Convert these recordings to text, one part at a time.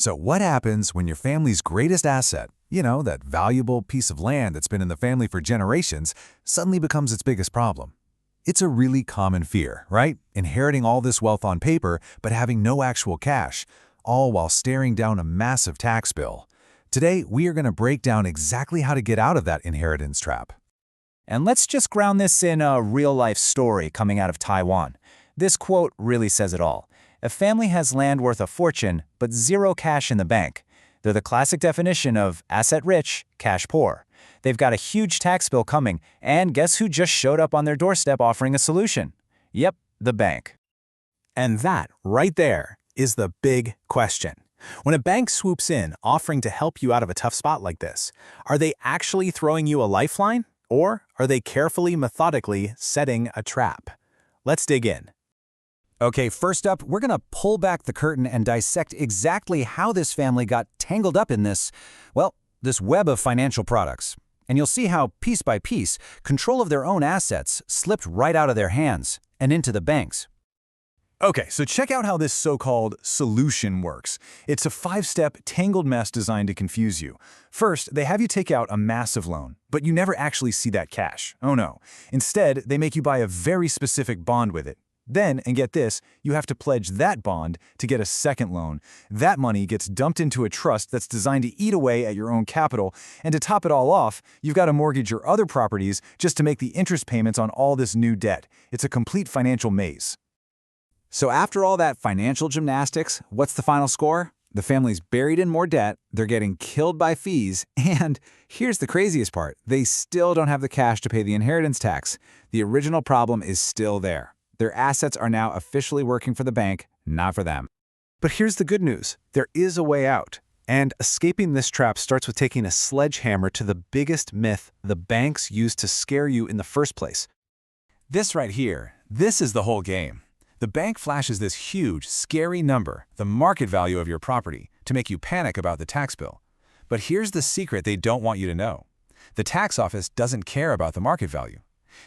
So what happens when your family's greatest asset, that valuable piece of land that's been in the family for generations, suddenly becomes its biggest problem? It's a really common fear, right? Inheriting all this wealth on paper, but having no actual cash, all while staring down a massive tax bill. Today, we are going to break down exactly how to get out of that inheritance trap. And let's just ground this in a real-life story coming out of Taiwan. This quote really says it all. A family has land worth a fortune, but zero cash in the bank. They're the classic definition of asset rich, cash poor. They've got a huge tax bill coming, and guess who just showed up on their doorstep offering a solution? Yep, the bank. And that, right there, is the big question. When a bank swoops in, offering to help you out of a tough spot like this, are they actually throwing you a lifeline? Or are they carefully, methodically setting a trap? Let's dig in. Okay, first up, we're going to pull back the curtain and dissect exactly how this family got tangled up in this web of financial products. And you'll see how, piece by piece, control of their own assets slipped right out of their hands and into the banks. Okay, so check out how this so-called solution works. It's a 5-step tangled mess designed to confuse you. First, they have you take out a massive loan, but you never actually see that cash. Oh no. Instead, they make you buy a very specific bond with it. Then, and get this, you have to pledge that bond to get a second loan. That money gets dumped into a trust that's designed to eat away at your own capital, and to top it all off, you've got to mortgage your other properties just to make the interest payments on all this new debt. It's a complete financial maze. So after all that financial gymnastics, what's the final score? The family's buried in more debt, they're getting killed by fees, and here's the craziest part, they still don't have the cash to pay the inheritance tax. The original problem is still there. Their assets are now officially working for the bank, not for them. But here's the good news. There is a way out. And escaping this trap starts with taking a sledgehammer to the biggest myth the banks used to scare you in the first place. This right here, this is the whole game. The bank flashes this huge, scary number, the market value of your property, to make you panic about the tax bill. But here's the secret they don't want you to know. The tax office doesn't care about the market value.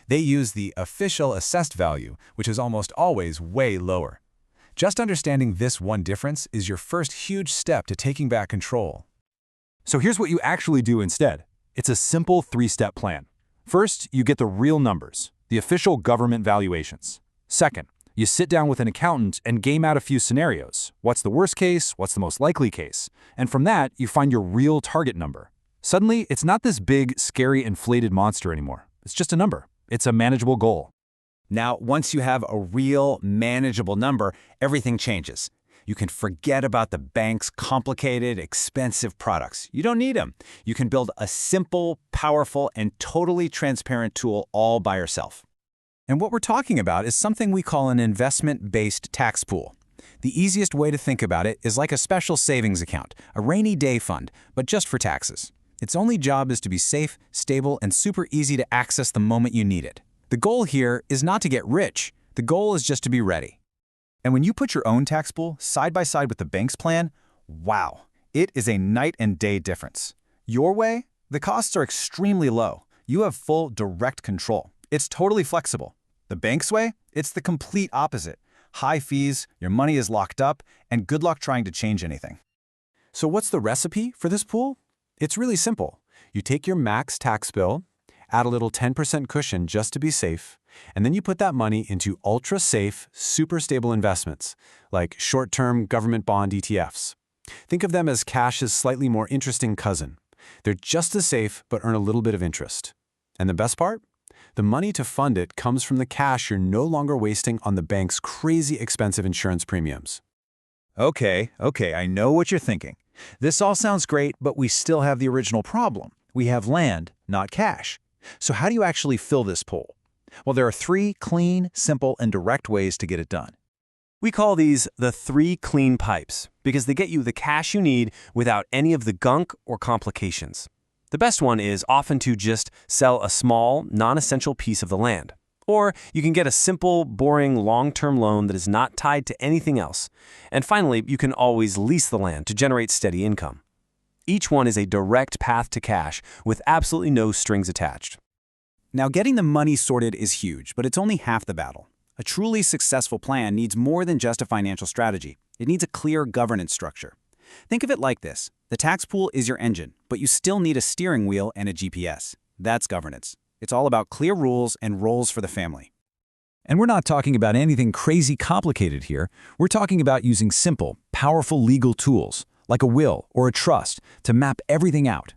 They use the official assessed value, which is almost always way lower. Just understanding this one difference is your first huge step to taking back control. So here's what you actually do instead. It's a simple 3-step plan. First, you get the real numbers, the official government valuations. Second, you sit down with an accountant and game out a few scenarios. What's the worst case? What's the most likely case? And from that, you find your real target number. Suddenly, it's not this big, scary, inflated monster anymore. It's just a number. It's a manageable goal. Now, once you have a real, manageable number, everything changes. You can forget about the bank's complicated, expensive products. You don't need them. You can build a simple, powerful, and totally transparent tool all by yourself. And what we're talking about is something we call an investment-based tax pool. The easiest way to think about it is like a special savings account, a rainy day fund, but just for taxes. Its only job is to be safe, stable, and super easy to access the moment you need it. The goal here is not to get rich. The goal is just to be ready. And when you put your own tax pool side by side with the bank's plan, wow, it is a night and day difference. Your way, the costs are extremely low. You have full direct control. It's totally flexible. The bank's way, it's the complete opposite. High fees, your money is locked up, and good luck trying to change anything. So what's the recipe for this pool? It's really simple. You take your max tax bill, add a little 10% cushion just to be safe, and then you put that money into ultra-safe, super stable investments, like short-term government bond ETFs. Think of them as cash's slightly more interesting cousin. They're just as safe, but earn a little bit of interest. And the best part? The money to fund it comes from the cash you're no longer wasting on the bank's crazy expensive insurance premiums. Okay, I know what you're thinking. This all sounds great, but we still have the original problem. We have land, not cash. So how do you actually fill this pool? Well, there are 3 clean, simple, and direct ways to get it done. We call these the 3 clean pipes because they get you the cash you need without any of the gunk or complications. The best one is often to just sell a small, non-essential piece of the land. Or you can get a simple, boring, long-term loan that is not tied to anything else. And finally, you can always lease the land to generate steady income. Each one is a direct path to cash with absolutely no strings attached. Now, getting the money sorted is huge, but it's only half the battle. A truly successful plan needs more than just a financial strategy. It needs a clear governance structure. Think of it like this. The tax pool is your engine, but you still need a steering wheel and a GPS. That's governance. It's all about clear rules and roles for the family. And we're not talking about anything crazy complicated here. We're talking about using simple, powerful legal tools, like a will or a trust, to map everything out.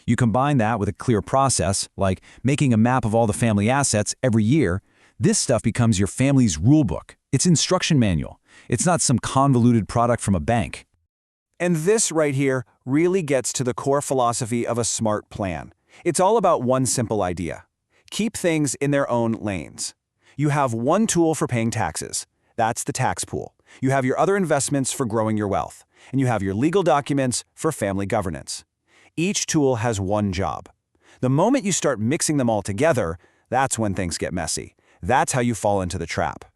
You combine that with a clear process, like making a map of all the family assets every year. This stuff becomes your family's rulebook, its instruction manual. It's not some convoluted product from a bank. And this right here really gets to the core philosophy of a smart plan. It's all about one simple idea. Keep things in their own lanes. You have one tool for paying taxes. That's the tax pool. You have your other investments for growing your wealth. And you have your legal documents for family governance. Each tool has one job. The moment you start mixing them all together, that's when things get messy. That's how you fall into the trap.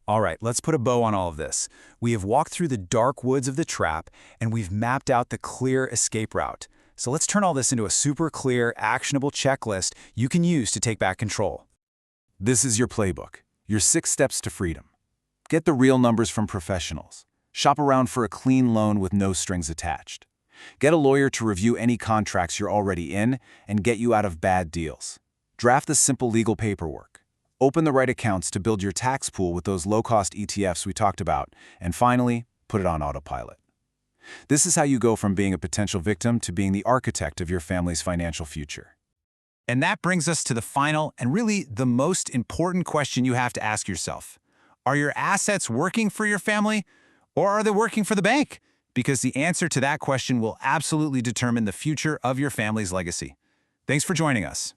All right, let's put a bow on all of this. We have walked through the dark woods of the trap, and we've mapped out the clear escape route. So let's turn all this into a super clear, actionable checklist you can use to take back control. This is your playbook, your 6 steps to freedom. Get the real numbers from professionals. Shop around for a clean loan with no strings attached. Get a lawyer to review any contracts you're already in and get you out of bad deals. Draft the simple legal paperwork. Open the right accounts to build your tax pool with those low-cost ETFs we talked about. And finally, put it on autopilot. This is how you go from being a potential victim to being the architect of your family's financial future. And that brings us to the final and really the most important question you have to ask yourself. Are your assets working for your family, or are they working for the bank? Because the answer to that question will absolutely determine the future of your family's legacy. Thanks for joining us.